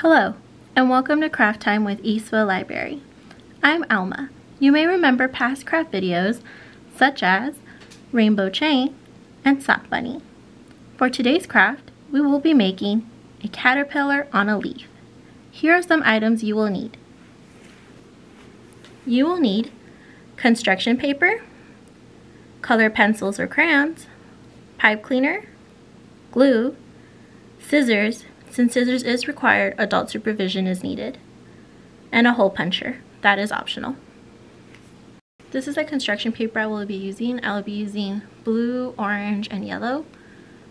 Hello, and welcome to Craft Time with Eastville Library. I'm Alma. You may remember past craft videos such as Rainbow Chain and Sock Bunny. For today's craft, we will be making a caterpillar on a leaf. Here are some items you will need. You will need construction paper, color pencils or crayons, pipe cleaner, glue, scissors. Since scissors is required, adult supervision is needed, and a hole puncher. That is optional. This is the construction paper I will be using. I will be using blue, orange, and yellow.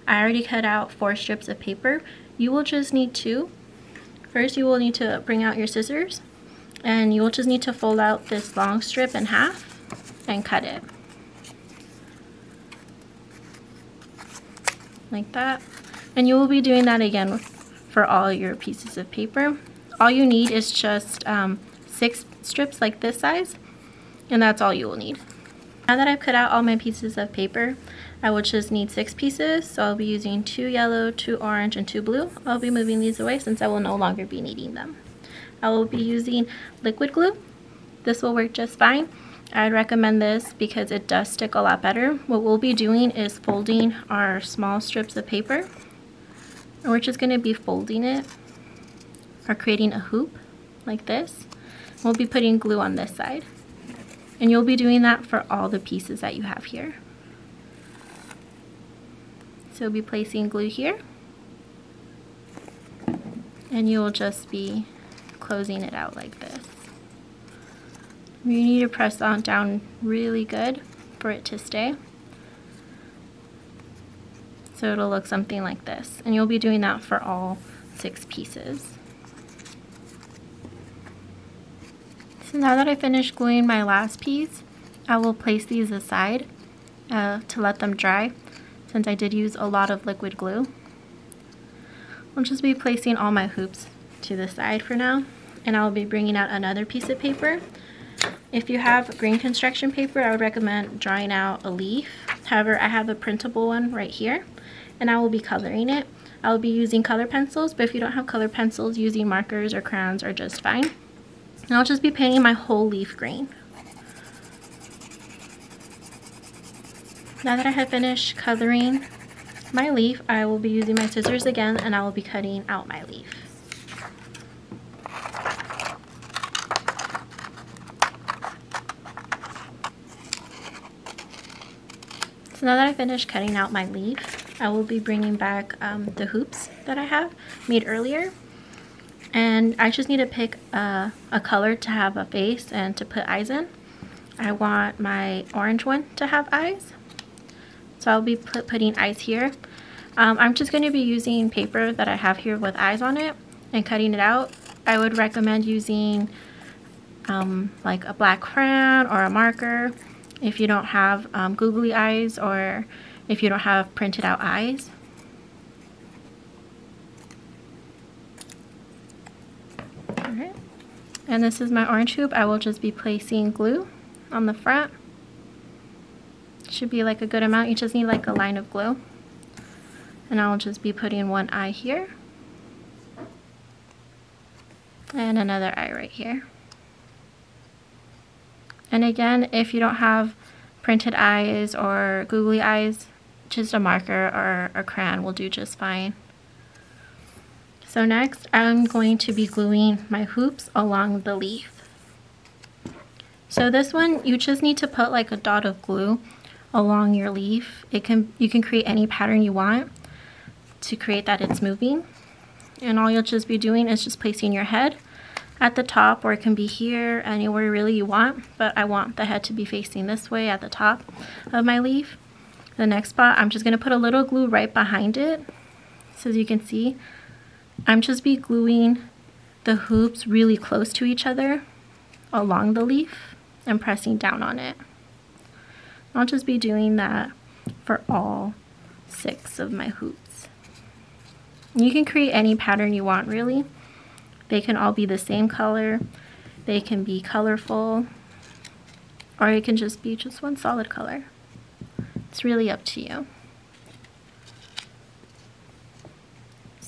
I already cut out 4 strips of paper. You will just need 2. First, you will need to bring out your scissors, and you will just need to fold out this long strip in half and cut it. Like that. And you will be doing that again for all your pieces of paper. All you need is just 6 strips like this size, and that's all you will need. Now that I've cut out all my pieces of paper, I will just need 6 pieces, so I'll be using 2 yellow, 2 orange, and 2 blue. I'll be moving these away since I will no longer be needing them. I will be using liquid glue. This will work just fine. I'd recommend this because it does stick a lot better. What we'll be doing is folding our small strips of paper. And we're just going to be folding it or creating a hoop like this. We'll be putting glue on this side. And you'll be doing that for all the pieces that you have here. So we'll be placing glue here. And you will just be closing it out like this. You need to press on down really good for it to stay. So it'll look something like this, and you'll be doing that for all 6 pieces. So now that I finished gluing my last piece, I will place these aside to let them dry, since I did use a lot of liquid glue. I'll just be placing all my hoops to the side for now, and I'll be bringing out another piece of paper. If you have green construction paper, I would recommend drawing out a leaf. However, I have a printable one right here, and I will be coloring it. I will be using color pencils, but if you don't have color pencils, using markers or crayons are just fine. And I'll just be painting my whole leaf green. Now that I have finished coloring my leaf, I will be using my scissors again, and I will be cutting out my leaf. So now that I finished cutting out my leaf, I will be bringing back the hoops that I have made earlier. And I just need to pick a color to have a face and to put eyes in. I want my orange one to have eyes. So I'll be putting eyes here. I'm just going to be using paper that I have here with eyes on it and cutting it out. I would recommend using like a black crayon or a marker if you don't have googly eyes, or if you don't have printed out eyes. Alright, and this is my orange hoop. I will just be placing glue on the front. Should be like a good amount. You just need like a line of glue. And I'll just be putting one eye here. And another eye right here. And again, if you don't have printed eyes or googly eyes, just a marker or a crayon will do just fine. So next, I'm going to be gluing my hoops along the leaf. So this one, you just need to put like a dot of glue along your leaf. You can create any pattern you want to create that it's moving. And all you'll just be doing is just placing your head at the top, or it can be here, anywhere really you want, but I want the head to be facing this way at the top of my leaf. The next spot, I'm just going to put a little glue right behind it. So as you can see, I'm just be gluing the hoops really close to each other along the leaf and pressing down on it. I'll just be doing that for all 6 of my hoops. You can create any pattern you want really. They can all be the same color, they can be colorful, or it can just be just one solid color. It's really up to you.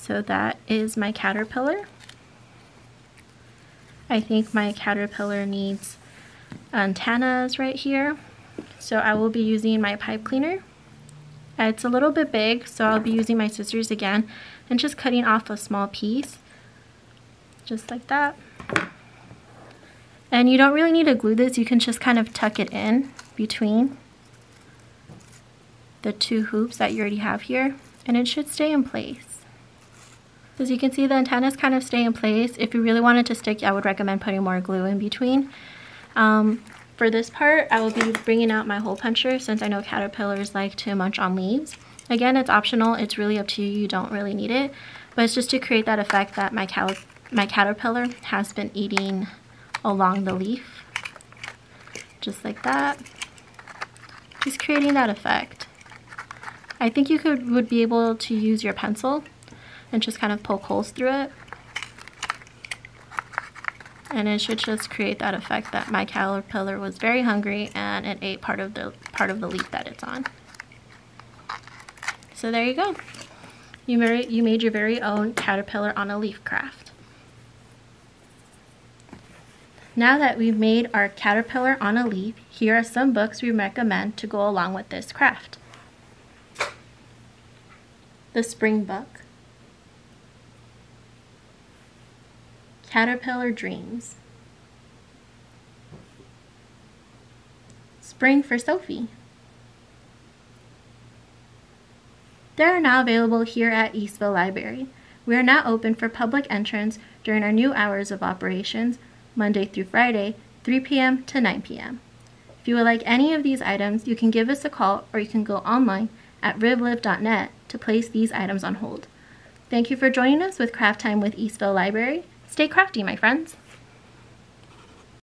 So that is my caterpillar. I think my caterpillar needs antennas right here. So I will be using my pipe cleaner. It's a little bit big, so I'll be using my scissors again and just cutting off a small piece, just like that. And you don't really need to glue this, you can just kind of tuck it in between the two hoops that you already have here, and it should stay in place. As you can see, the antennas kind of stay in place. If you really want it to stick, I would recommend putting more glue in between. For this part, I will be bringing out my hole puncher since I know caterpillars like to munch on leaves. Again, it's optional, it's really up to you, you don't really need it, but it's just to create that effect that my caterpillar has been eating along the leaf. Just like that. Just creating that effect. I think you would be able to use your pencil and just kind of poke holes through it. And it should just create that effect that my caterpillar was very hungry and it ate part of the leaf that it's on. So there you go. You made your very own caterpillar on a leaf craft. Now that we've made our caterpillar on a leaf, here are some books we recommend to go along with this craft. The Spring Book, Caterpillar Dreams, Spring for Sophie. They are now available here at Eastville Library. We are now open for public entrance during our new hours of operations, Monday through Friday, 3 p.m. to 9 p.m. If you would like any of these items, you can give us a call or you can go online at rivliv.net to place these items on hold. Thank you for joining us with Craft Time with Eastville Library. Stay crafty, my friends!